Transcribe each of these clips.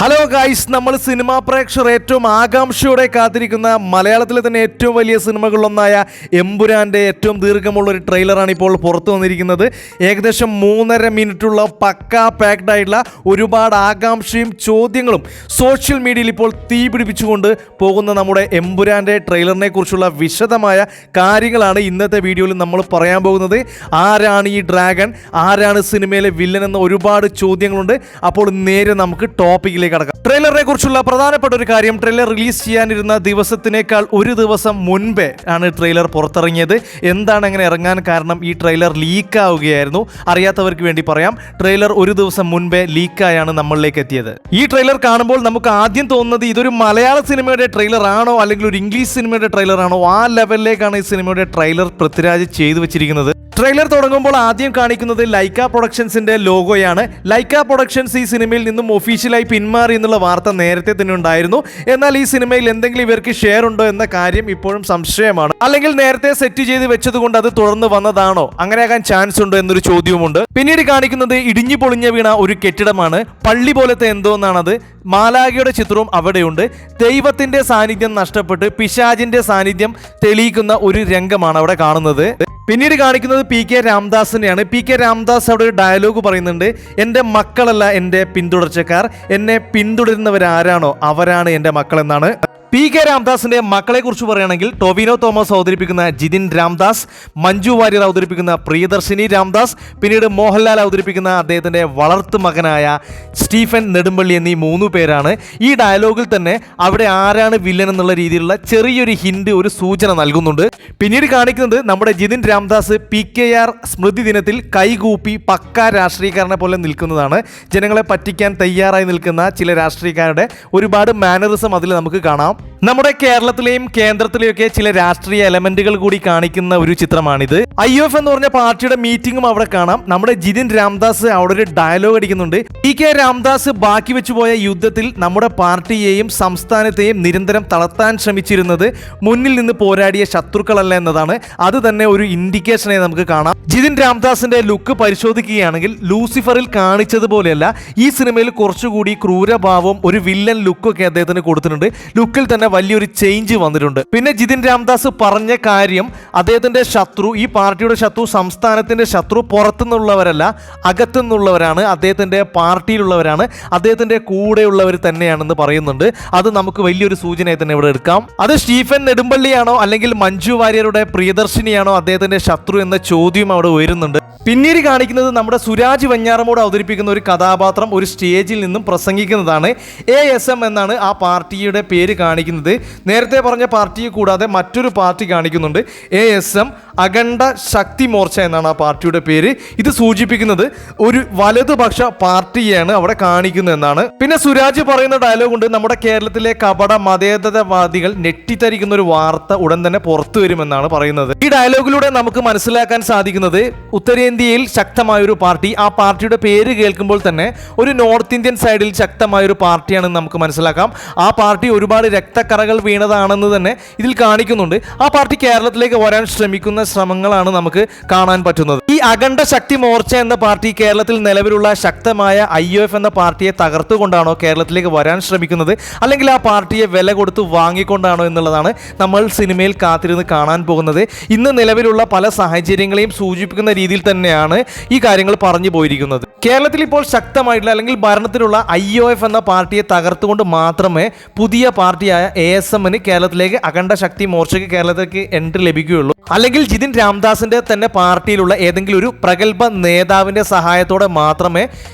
Hello guys, നമ്മൾ cinema പ്രേക്ഷകർ ഏറ്റവും ആകാംക്ഷയോടെ കാത്തിരിക്കുന്ന മലയാളത്തിലെ തന്നെ ഏറ്റവും വലിയ സിനിമകളിലൊന്നായ എമ്പുരാൻ്റെ ഏറ്റവും ദീർഘമുള്ള ഒരു ട്രെയിലറാണ് ഇപ്പോൾ പുറത്തു വന്നിരിക്കുന്നത്. ഏകദേശം 3.5 മിനിറ്റുള്ള പക്കാ പാക്ഡ് ആയിട്ടുള്ള ഒരുപാട് ആകാംക്ഷയും ചോദ്യങ്ങളും സോഷ്യൽ മീഡിയയിൽ ഇപ്പോൾ തീ പിടിപ്പിച്ചുകൊണ്ട് പോകുന്ന നമ്മുടെ എമ്പുരാൻ്റെ ട്രെയിലറിനെ കുറിച്ചുള്ള വിശദമായ കാര്യങ്ങളാണ് ഇന്നത്തെ വീഡിയോയിൽ നമ്മൾ പറയാൻ പോകുന്നത്. ആരാണ് ഈ ഡ്രാഗൺ, ആരാണ് സിനിമയിലെ വില്ലൻ എന്ന ഒരുപാട് ചോദ്യങ്ങളുണ്ട്. അപ്പോൾ നേരെ നമുക്ക് ടോപ്പിക്കിലേക്ക് കടക്കാം. ട്രെയിലറിനെ കുറിച്ചുള്ള പ്രധാനപ്പെട്ട ഒരു കാര്യം, ട്രെയിലർ റിലീസ് ചെയ്യാനിരുന്ന ദിവസത്തിനേക്കാൾ ഒരു ദിവസം മുൻപേ ആണ് ട്രെയിലർ പുറത്തിറങ്ങിയത്. എന്താണ് അങ്ങനെ ഇറങ്ങാൻ കാരണം? ഈ ട്രെയിലർ ലീക്കാവുകയായിരുന്നു. അറിയാത്തവർക്ക് വേണ്ടി പറയാം, ട്രെയിലർ ഒരു ദിവസം മുൻപേ ലീക്കായാണ് നമ്മളിലേക്ക് എത്തിയത്. ഈ ട്രെയിലർ കാണുമ്പോൾ നമുക്ക് ആദ്യം തോന്നുന്നത് ഇതൊരു മലയാള സിനിമയുടെ ട്രെയിലർ ആണോ അല്ലെങ്കിൽ ഒരു ഇംഗ്ലീഷ് സിനിമയുടെ ട്രെയിലർ ആണോ, ആ ലെവലിലേക്കാണ് ഈ സിനിമയുടെ ട്രെയിലർ പൃഥ്വിരാജ് ചെയ്തു വെച്ചിരിക്കുന്നത്. ട്രെയിലർ തുടങ്ങുമ്പോൾ ആദ്യം കാണിക്കുന്നത് ലൈക്ക പ്രൊഡക്ഷൻസിന്റെ ലോഗോയാണ്. ലൈക്ക പ്രൊഡക്ഷൻസ് ഈ സിനിമയിൽ നിന്നും ഒഫീഷ്യലായി പിന്മാറി എന്നുള്ള വാർത്ത നേരത്തെ തന്നെ ഉണ്ടായിരുന്നു. എന്നാൽ ഈ സിനിമയിൽ എന്തെങ്കിലും ഇവർക്ക് ഷെയർ ഉണ്ടോ എന്ന കാര്യം ഇപ്പോഴും സംശയമാണ്. അല്ലെങ്കിൽ നേരത്തെ സെറ്റ് ചെയ്ത് വെച്ചതുകൊണ്ട് അത് തുടർന്ന് വന്നതാണോ, അങ്ങനെയാകാൻ ചാൻസ് ഉണ്ടോ എന്നൊരു ചോദ്യവുമുണ്ട്. പിന്നീട് കാണിക്കുന്നത് ഇടിഞ്ഞു പൊളിഞ്ഞ വീണ ഒരു കെട്ടിടമാണ്. പള്ളി പോലത്തെ എന്തോ എന്നാണത്. മാലാഖയുടെ ചിത്രവും അവിടെയുണ്ട്. ദൈവത്തിന്റെ സാന്നിധ്യം നഷ്ടപ്പെട്ട് പിശാചിന്റെ സാന്നിധ്യം തെളിയിക്കുന്ന ഒരു രംഗമാണ് അവിടെ കാണുന്നത്. പിന്നീട് കാണിക്കുന്നത് PK രാംദാസിനെയാണ്. PK രാംദാസ് അവിടെ ഒരു ഡയലോഗ് പറയുന്നുണ്ട്. എൻ്റെ മക്കളല്ല എൻ്റെ പിന്തുടർച്ചക്കാർ, എന്നെ പിന്തുടരുന്നവരാരാണോ അവരാണ് എൻ്റെ മക്കൾ എന്നാണ്. PK രാംദാസിന്റെ മക്കളെ കുറിച്ച് പറയുകയാണെങ്കിൽ ടൊവിനോ തോമസ് അവതരിപ്പിക്കുന്ന ജിതിൻ രാംദാസ്, മഞ്ജു വാര്യർ അവതരിപ്പിക്കുന്ന പ്രിയദർശിനി രാംദാസ്, പിന്നീട് മോഹൻലാൽ അവതരിപ്പിക്കുന്ന അദ്ദേഹത്തിന്റെ വളർത്തു മകനായ സ്റ്റീഫൻ നെടുമ്പള്ളി എന്നീ 3 പേരാണ്. ഈ ഡയലോഗിൽ തന്നെ അവിടെ ആരാണ് വില്ലൻ എന്നുള്ള രീതിയിലുള്ള ചെറിയൊരു ഹിന്റ്, ഒരു സൂചന നൽകുന്നുണ്ട്. പിന്നീട് കാണിക്കുന്നത് നമ്മുടെ ജിതിൻ രാംദാസ് PKR സ്മൃതി ദിനത്തിൽ കൈകൂപ്പി പക്കാ രാഷ്ട്രീയക്കാരനെ പോലെ നിൽക്കുന്നതാണ്. ജനങ്ങളെ പറ്റിക്കാൻ തയ്യാറായി നിൽക്കുന്ന ചില രാഷ്ട്രീയക്കാരുടെ ഒരുപാട് മാനറിസം അതിൽ നമുക്ക് കാണാം. നമ്മുടെ കേരളത്തിലെയും കേന്ദ്രത്തിലെയും ഒക്കെ ചില രാഷ്ട്രീയ എലമെന്റുകൾ കൂടി കാണിക്കുന്ന ഒരു ചിത്രമാണിത്. IOF എന്ന് പറഞ്ഞ പാർട്ടിയുടെ മീറ്റിംഗും അവിടെ കാണാം. നമ്മുടെ ജിതിൻ രാംദാസ് അവിടെ ഒരു ഡയലോഗ് അടിക്കുന്നുണ്ട്. PK രാംദാസ് ബാക്കി വെച്ചുപോയ യുദ്ധത്തിൽ നമ്മുടെ പാർട്ടിയെയും സംസ്ഥാനത്തെയും നിരന്തരം തളർത്താൻ ശ്രമിച്ചിരുന്നത് മുന്നിൽ നിന്ന് പോരാടിയ ശത്രുക്കളല്ല എന്നതാണ്. അത് തന്നെ ഒരു ഇൻഡിക്കേഷനായി നമുക്ക് കാണാം. ജിതിൻ രാംദാസിന്റെ ലുക്ക് പരിശോധിക്കുകയാണെങ്കിൽ ലൂസിഫറിൽ കാണിച്ചതുപോലെയല്ല, ഈ സിനിമയിൽ കുറച്ചുകൂടി ക്രൂരഭാവവും ഒരു വില്ലൻ ലുക്കൊക്കെ അദ്ദേഹത്തിന് കൊടുത്തിട്ടുണ്ട്. ലുക്കിൽ തന്നെ വലിയൊരു ചേഞ്ച് വന്നിട്ടുണ്ട്. പിന്നെ ജിതിൻ രാംദാസ് പറഞ്ഞ കാര്യം, അദ്ദേഹത്തിന്റെ ശത്രു, ഈ പാർട്ടിയുടെ ശത്രു, സംസ്ഥാനത്തിന്റെ ശത്രു പുറത്തുനിന്നുള്ളവരല്ല അകത്തുനിന്നുള്ളവരാണ്, അദ്ദേഹത്തിന്റെ പാർട്ടിയിലുള്ളവരാണ്, അദ്ദേഹത്തിന്റെ കൂടെയുള്ളവർ തന്നെയാണെന്ന് പറയുന്നുണ്ട്. അത് നമുക്ക് വലിയൊരു സൂചനയായി തന്നെ ഇവിടെ എടുക്കാം. അത് സ്റ്റീഫൻ നെടുമ്പള്ളിയാണോ അല്ലെങ്കിൽ മഞ്ജു വാര്യരുടെ പ്രിയദർശിനിയാണോ അദ്ദേഹത്തിന്റെ ശത്രു എന്ന ചോദ്യം അവിടെ ഉയരുന്നുണ്ട്. പിന്നീട് കാണിക്കുന്നത് നമ്മുടെ സുരാജ് വെഞ്ഞാറമൂട് അവതരിപ്പിക്കുന്ന ഒരു കഥാപാത്രം ഒരു സ്റ്റേജിൽ നിന്നും പ്രസംഗിക്കുന്നതാണ്. ASM എന്നാണ് ആ പാർട്ടിയുടെ പേര് കാണിക്കുന്നത്. നേരത്തെ പറഞ്ഞ പാർട്ടിയെ കൂടാതെ മറ്റൊരു പാർട്ടി കാണിക്കുന്നുണ്ട്. ASM അഖണ്ഡ ശക്തി മോർച്ച എന്നാണ് ആ പാർട്ടിയുടെ പേര്. ഇത് സൂചിപ്പിക്കുന്നത് ഒരു വലതുപക്ഷ പാർട്ടിയാണ് അവിടെ കാണിക്കുന്നത് എന്നാണ്. പിന്നെ സുരാജ് പറയുന്ന ഡയലോഗ് ഉണ്ട്, നമ്മുടെ കേരളത്തിലെ കപട മതേതരവാദികൾ ഞെട്ടിത്തരിക്കുന്ന ഒരു വാർത്ത ഉടൻ തന്നെ പുറത്തു വരുമെന്നാണ് പറയുന്നത്. ഈ ഡയലോഗിലൂടെ നമുക്ക് മനസ്സിലാക്കാൻ സാധിക്കുന്നത് ഉത്തരേന്ത്യയിൽ ശക്തമായൊരു പാർട്ടി, ആ പാർട്ടിയുടെ പേര് കേൾക്കുമ്പോൾ തന്നെ ഒരു നോർത്ത് ഇന്ത്യൻ സൈഡിൽ ശക്തമായൊരു പാർട്ടിയാണെന്ന് നമുക്ക് മനസ്സിലാക്കാം. ആ പാർട്ടി ഒരുപാട് രക്തക്കറകൾ വീണതാണെന്ന് തന്നെ ഇതിൽ കാണിക്കുന്നുണ്ട്. ആ പാർട്ടി കേരളത്തിലേക്ക് വരാൻ ശ്രമിക്കുന്ന ശ്രമങ്ങളാണ് നമുക്ക് കാണാൻ പറ്റുന്നത്. ഈ അഖണ്ഡ ശക്തി മോർച്ച എന്ന പാർട്ടി കേരളത്തിൽ നിലവിലുള്ള ശക്തമായ IOF എന്ന പാർട്ടിയെ തകർത്തുകൊണ്ടാണോ കേരളത്തിലേക്ക് വരാൻ ശ്രമിക്കുന്നത്, അല്ലെങ്കിൽ ആ പാർട്ടിയെ വില കൊടുത്ത് വാങ്ങിക്കൊണ്ടാണോ എന്നുള്ളതാണ് നമ്മൾ സിനിമയിൽ കാത്തിരുന്ന് കാണാൻ പോകുന്നത്. ഇന്ന് നിലവിലുള്ള പല സാഹചര്യങ്ങളെയും സൂചിപ്പിക്കുന്ന രീതിയിൽ തന്നെയാണ് ഈ കാര്യങ്ങൾ പറഞ്ഞു പോയിരിക്കുന്നത്. കേരളത്തിൽ ഇപ്പോൾ ശക്തമായിട്ടുള്ള അല്ലെങ്കിൽ ഭരണത്തിലുള്ള IOF എന്ന പാർട്ടിയെ തകർത്തുകൊണ്ട് മാത്രമേ പുതിയ പാർട്ടിയായ ASMന് കേരളത്തിലേക്ക് അഖണ്ഡ ശക്തി മോർച്ചയ്ക്ക് കേരളത്തിലേക്ക് എൻട്രി ലഭിക്കുകയുള്ളൂ. അല്ലെങ്കിൽ ജിതിൻ രാംദാസിന്റെ തന്നെ പാർട്ടിയിലുള്ള ഏതെങ്കിലും ഒരു പ്രഗത്ഭ നേതാവിന്റെ സഹായത്തോടെ മാത്രമേ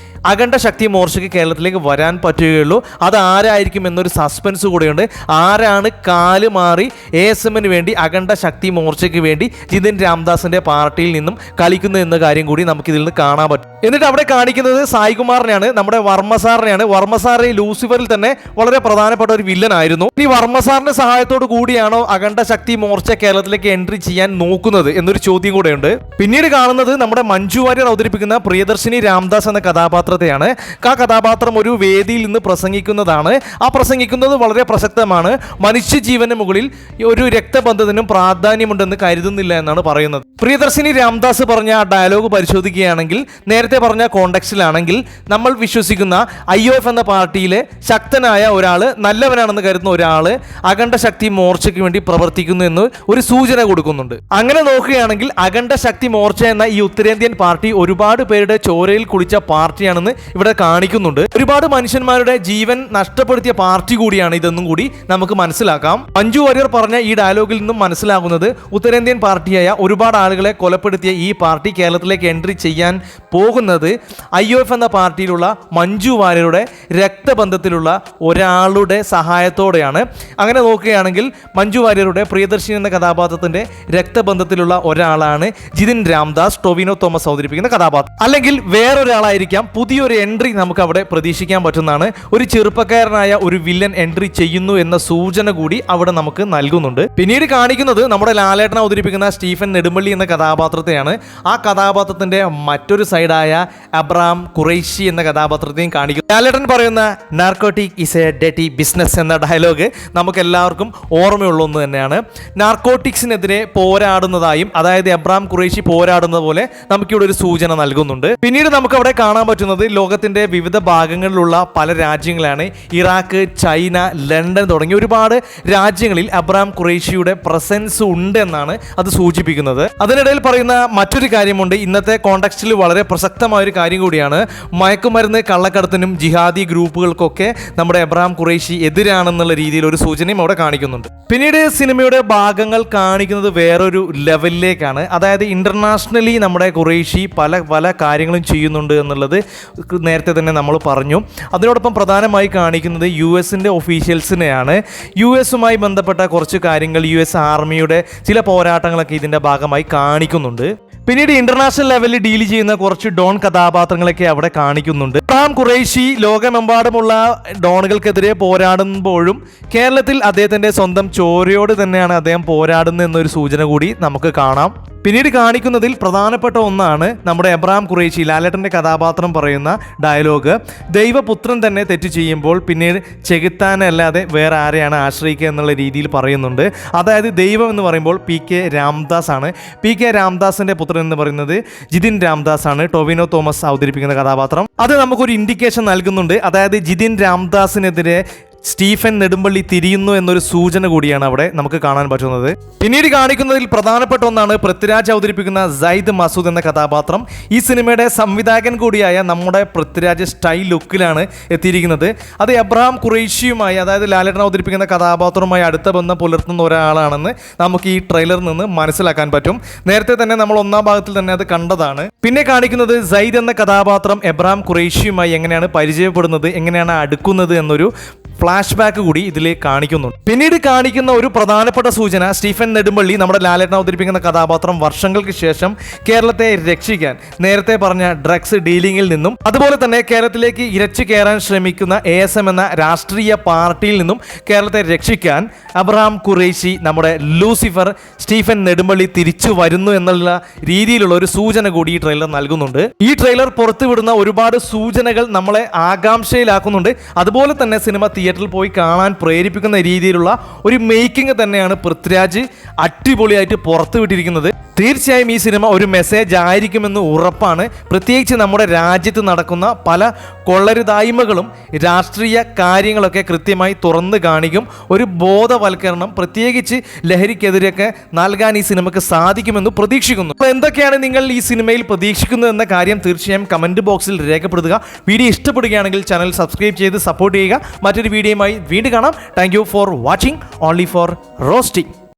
അഖണ്ഡ ശക്തി മോർച്ചയ്ക്ക് കേരളത്തിലേക്ക് വരാൻ പറ്റുകയുള്ളൂ. അത് ആരായിരിക്കും എന്നൊരു സസ്പെൻസ് കൂടെയുണ്ട്. ആരാണ് കാല് മാറി ASMന് വേണ്ടി അഖണ്ഡ ശക്തി മോർച്ചയ്ക്ക് വേണ്ടി ജിതിൻ രാംദാസിന്റെ പാർട്ടിയിൽ നിന്നും കളിക്കുന്നു എന്ന കാര്യം കൂടി നമുക്കിതിൽ നിന്ന് കാണാൻ പറ്റും. എന്നിട്ട് അവിടെ കാണിക്കുന്നത് സായികുമാറിനെയാണ്, നമ്മുടെ വർമ്മസാറിനെയാണ്. വർമ്മസാറ് ലൂസിഫറിൽ തന്നെ വളരെ പ്രധാനപ്പെട്ട ഒരു വില്ലനായിരുന്നു. ഇനി വർമ്മസാറിന്റെ സഹായത്തോടു കൂടിയാണോ അഖണ്ഡ ശക്തി മോർച്ച കേരളത്തിലേക്ക് എൻട്രി ചെയ്യാൻ നോക്കുന്നത് എന്നൊരു ചോദ്യം കൂടെയുണ്ട്. പിന്നീട് കാണുന്നത് നമ്മുടെ മഞ്ജു വാര്യർ അവതരിപ്പിക്കുന്ന പ്രിയദർശിനി രാംദാസ് എന്ന കഥാപാത്രം. ആ കഥാപാത്രം ഒരു വേദിയിൽ നിന്ന് പ്രസംഗിക്കുന്നതാണ്. ആ പ്രസംഗിക്കുന്നത് വളരെ പ്രസക്തമാണ്. മനുഷ്യജീവന് മുകളിൽ ഒരു രക്തബന്ധത്തിനും പ്രാധാന്യമുണ്ടെന്ന് കരുതുന്നില്ല എന്നാണ് പറയുന്നത്. പ്രിയദർശിനി രാംദാസ് പറഞ്ഞ ആ ഡയലോഗ് പരിശോധിക്കുകയാണെങ്കിൽ നേരത്തെ പറഞ്ഞ കോണ്ടെക്സ്റ്റിലാണെങ്കിൽ നമ്മൾ വിശ്വസിക്കുന്ന IOF എന്ന പാർട്ടിയിലെ ശക്തനായ ഒരാൾ, നല്ലവനാണെന്ന് കരുതുന്ന ഒരാൾ അഖണ്ഡ ശക്തി മോർച്ചയ്ക്ക് വേണ്ടി പ്രവർത്തിക്കുന്നു എന്ന് ഒരു സൂചന കൊടുക്കുന്നുണ്ട്. അങ്ങനെ നോക്കുകയാണെങ്കിൽ അഖണ്ഡ ശക്തി മോർച്ച എന്ന ഈ ഉത്തരേന്ത്യൻ പാർട്ടി ഒരുപാട് പേരുടെ ചോരയിൽ കുളിച്ച പാർട്ടിയാണെന്ന് ഇവിടെ കാണിക്കുന്നുണ്ട്. ഒരുപാട് മനുഷ്യന്മാരുടെ ജീവൻ നഷ്ടപ്പെടുത്തിയ പാർട്ടി കൂടിയാണ് ഇതെന്നും കൂടി നമുക്ക് മനസ്സിലാക്കാം. മഞ്ജു വാര്യർ പറഞ്ഞ ഈ ഡയലോഗിൽ നിന്നും മനസ്സിലാകുന്നത് ഉത്തരേന്ത്യൻ പാർട്ടിയായ ഒരുപാട് ആളുകളെ കൊലപ്പെടുത്തിയ ഈ പാർട്ടി കേരളത്തിലേക്ക് എൻട്രി ചെയ്യാൻ പോകുന്നത് IOF എന്ന പാർട്ടിയിലുള്ള മഞ്ജു വാര്യരുടെ രക്തബന്ധത്തിലുള്ള ഒരാളുടെ സഹായത്തോടെയാണ്. അങ്ങനെ നോക്കുകയാണെങ്കിൽ മഞ്ജു വാര്യരുടെ പ്രിയദർശിനി എന്ന കഥാപാത്രത്തിന്റെ രക്തബന്ധത്തിലുള്ള ഒരാളാണ് ജിതിൻ രാംദാസ്, ടൊവിനോ തോമസ് അവതരിപ്പിക്കുന്ന കഥാപാത്രം. അല്ലെങ്കിൽ വേറൊരാളായിരിക്കാം. പുതിയൊരു എൻട്രി നമുക്ക് അവിടെ പ്രതീക്ഷിക്കാൻ പറ്റുന്നതാണ്. ഒരു ചെറുപ്പക്കാരനായ ഒരു വില്ലൻ എൻട്രി ചെയ്യുന്നു എന്ന സൂചന കൂടി അവിടെ നമുക്ക് നൽകുന്നുണ്ട്. പിന്നീട് കാണിക്കുന്നത് നമ്മുടെ ലാലേട്ടൻ അവതരിപ്പിക്കുന്ന സ്റ്റീഫൻ നെടുമ്പള്ളി എന്ന കഥാപാത്രത്തെയാണ്. ആ കഥാപാത്രത്തിന്റെ മറ്റൊരു സൈഡായ അബ്രഹാം ഖുറൈശി എന്ന കഥാപാത്രത്തെയും കാണിക്കും. ലാലേട്ടൻ പറയുന്ന നാർക്കോട്ടിക് ഇസ് എ ഡെറ്റി ബിസിനസ് എന്ന ഡയലോഗ് നമുക്ക് എല്ലാവർക്കും ഓർമ്മയുള്ള ഒന്ന് തന്നെയാണ്. നാർക്കോട്ടിക്സിനെതിരെ പോരാടുന്നതായും, അതായത് അബ്രഹാം ഖുറൈശി പോരാടുന്നത് പോലെ നമുക്കിവിടെ ഒരു സൂചന നൽകുന്നുണ്ട്. പിന്നീട് നമുക്ക് അവിടെ കാണാൻ പറ്റുന്നത് ലോകത്തിന്റെ വിവിധ ഭാഗങ്ങളിലുള്ള പല രാജ്യങ്ങളാണ്. ഇറാഖ്, ചൈന, ലണ്ടൻ തുടങ്ങിയ ഒരുപാട് രാജ്യങ്ങളിൽ അബ്രഹാം ഖുറൈശിയുടെ പ്രസൻസ് ഉണ്ട് എന്നാണ് അത് സൂചിപ്പിക്കുന്നത്. അതിനിടയിൽ പറയുന്ന മറ്റൊരു കാര്യമുണ്ട്. ഇന്നത്തെ കോണ്ടെക്സ്റ്റിൽ വളരെ പ്രസക്തമായ ഒരു കാര്യം കൂടിയാണ്. മയക്കുമരുന്ന് കള്ളക്കടത്തിനും ജിഹാദി ഗ്രൂപ്പുകൾക്കൊക്കെ നമ്മുടെ അബ്രഹാം ഖുറൈശി എതിരാണെന്നുള്ള രീതിയിൽ ഒരു സൂചനയും അവിടെ കാണിക്കുന്നുണ്ട്. പിന്നീട് സിനിമയുടെ ഭാഗങ്ങൾ കാണിക്കുന്നത് വേറൊരു ലെവലിലേക്കാണ്. അതായത് ഇന്റർനാഷണലി നമ്മുടെ ഖുറൈശി പല പല കാര്യങ്ങളും ചെയ്യുന്നുണ്ട് എന്നുള്ളത് നേരത്തെ തന്നെ നമ്മൾ പറഞ്ഞു. അതിനോടൊപ്പം പ്രധാനമായി കാണിക്കുന്നത് US ഒഫീഷ്യൽസിനെയാണ്. US ബന്ധപ്പെട്ട കുറച്ച് കാര്യങ്ങൾ, US ആർമിയുടെ ചില പോരാട്ടങ്ങളൊക്കെ ഇതിൻ്റെ ഭാഗമായി കാണിക്കുന്നുണ്ട്. പിന്നീട് ഇന്റർനാഷണൽ ലെവലിൽ ഡീൽ ചെയ്യുന്ന കുറച്ച് ഡോൺ കഥാപാത്രങ്ങളൊക്കെ അവിടെ കാണിക്കുന്നുണ്ട്. അബ്രഹാം ഖുറൈശി ലോകമെമ്പാടുമുള്ള ഡോണുകൾക്കെതിരെ പോരാടുമ്പോഴും കേരളത്തിൽ അദ്ദേഹത്തിന്റെ സ്വന്തം ചോരയോട് തന്നെയാണ് അദ്ദേഹം പോരാടുന്നത് എന്നൊരു സൂചന കൂടി നമുക്ക് കാണാം. പിന്നീട് കാണിക്കുന്നതിൽ പ്രധാനപ്പെട്ട ഒന്നാണ് നമ്മുടെ അബ്രഹാം ഖുറൈശി, ലാലേട്ടൻ്റെ കഥാപാത്രം പറയുന്ന ഡയലോഗ്. ദൈവപുത്രൻ തന്നെ തെറ്റ് ചെയ്യുമ്പോൾ പിന്നീട് ചെകുത്താനല്ലാതെ വേറെ ആരെയാണ് ആശ്രയിക്കുക എന്നുള്ള രീതിയിൽ പറയുന്നുണ്ട്. അതായത് ദൈവം എന്ന് പറയുമ്പോൾ PK രാംദാസ് ആണ്. PK രാംദാസിൻ്റെ പുത്രൻ എന്ന് പറയുന്നത് ജിതിൻ രാംദാസ് ആണ്, ടൊവിനോ തോമസ് അവതരിപ്പിക്കുന്ന കഥാപാത്രം. അത് നമുക്കൊരു ഇൻഡിക്കേഷൻ നൽകുന്നുണ്ട്. അതായത് ജിതിൻ രാംദാസിനെതിരെ സ്റ്റീഫൻ നെടുമ്പള്ളി തിരിയുന്നു എന്നൊരു സൂചന കൂടിയാണ് അവിടെ നമുക്ക് കാണാൻ പറ്റുന്നത്. പിന്നീട് കാണിക്കുന്നതിൽ പ്രധാനപ്പെട്ട ഒന്നാണ് പൃഥ്വിരാജ് അവതരിപ്പിക്കുന്ന സയ്യിദ് മസൂദ് എന്ന കഥാപാത്രം. ഈ സിനിമയുടെ സംവിധായകൻ കൂടിയായ നമ്മുടെ പൃഥ്വിരാജ് സ്റ്റൈൽ ലുക്കിലാണ് എത്തിയിരിക്കുന്നത്. അത് അബ്രഹാം ഖുറൈശിയുമായി, അതായത് ലാലേട്ടൻ അവതരിപ്പിക്കുന്ന കഥാപാത്രവുമായി അടുത്ത ബന്ധം പുലർത്തുന്ന ഒരാളാണെന്ന് നമുക്ക് ഈ ട്രെയിലറിൽ നിന്ന് മനസ്സിലാക്കാൻ പറ്റും. നേരത്തെ തന്നെ നമ്മൾ ഒന്നാം ഭാഗത്തിൽ തന്നെ അത് കണ്ടതാണ്. പിന്നെ കാണിക്കുന്നത് സയ്യിദ് എന്ന കഥാപാത്രം അബ്രഹാം ഖുറൈശിയുമായി എങ്ങനെയാണ് പരിചയപ്പെടുന്നത്, എങ്ങനെയാണ് അടുക്കുന്നത് എന്നൊരു ഫ്ലാഷ് ബാക്ക് കൂടി ഇതിൽ കാണിക്കുന്നുണ്ട്. പിന്നീട് കാണിക്കുന്ന ഒരു പ്രധാനപ്പെട്ട സൂചന, സ്റ്റീഫൻ നെടുമ്പള്ളി നമ്മുടെ ലാലേട്ടൻ അവതരിപ്പിക്കുന്ന കഥാപാത്രം വർഷങ്ങൾക്ക് ശേഷം കേരളത്തെ രക്ഷിക്കാൻ, നേരത്തെ പറഞ്ഞ ഡ്രഗ്സ് ഡീലിംഗിൽ നിന്നും അതുപോലെ തന്നെ കേരളത്തിലേക്ക് ഇരച്ചു കയറാൻ ശ്രമിക്കുന്ന ASM എന്ന രാഷ്ട്രീയ പാർട്ടിയിൽ നിന്നും കേരളത്തെ രക്ഷിക്കാൻ അബ്രഹാം ഖുറൈശി, നമ്മുടെ ലൂസിഫർ സ്റ്റീഫൻ നെടുമ്പള്ളി തിരിച്ചു വരുന്നു എന്നുള്ള രീതിയിലുള്ള ഒരു സൂചന കൂടി ഈ ട്രെയിലർ നൽകുന്നുണ്ട്. ഈ ട്രെയിലർ പുറത്തുവിടുന്ന ഒരുപാട് സൂചനകൾ നമ്മളെ ആകാംക്ഷയിലാക്കുന്നുണ്ട്. അതുപോലെ തന്നെ സിനിമ തിയേറ്ററിൽ പോയി കാണാൻ പ്രേരിപ്പിക്കുന്ന രീതിയിലുള്ള ഒരു മേക്കിംഗ് തന്നെയാണ് പൃഥ്വിരാജ് അടിപൊളിയായിട്ട് പുറത്തുവിട്ടിരിക്കുന്നത്. തീർച്ചയായും ഈ സിനിമ ഒരു മെസ്സേജ് ആയിരിക്കുമെന്ന് ഉറപ്പാണ്. പ്രത്യേകിച്ച് നമ്മുടെ രാജ്യത്ത് നടക്കുന്ന പല കൊള്ളരുതായ്മകളും രാഷ്ട്രീയ കാര്യങ്ങളൊക്കെ കൃത്യമായി തുറന്നു കാണിക്കും. ഒരു ബോധവൽക്കരണം പ്രത്യേകിച്ച് ലഹരിക്കെതിരെയൊക്കെ നൽകാൻ ഈ സിനിമയ്ക്ക് സാധിക്കുമെന്ന് പ്രതീക്ഷിക്കുന്നു. അപ്പോൾ എന്തൊക്കെയാണ് നിങ്ങൾ ഈ സിനിമയിൽ പ്രതീക്ഷിക്കുന്നത് എന്ന കാര്യം തീർച്ചയായും കമൻറ്റ് ബോക്സിൽ രേഖപ്പെടുത്തുക. വീഡിയോ ഇഷ്ടപ്പെടുകയാണെങ്കിൽ ചാനൽ സബ്സ്ക്രൈബ് ചെയ്ത് സപ്പോർട്ട് ചെയ്യുക. മറ്റൊരു വീഡിയോയുമായി വീണ്ടും കാണാം. Thank you for watching only for roasting.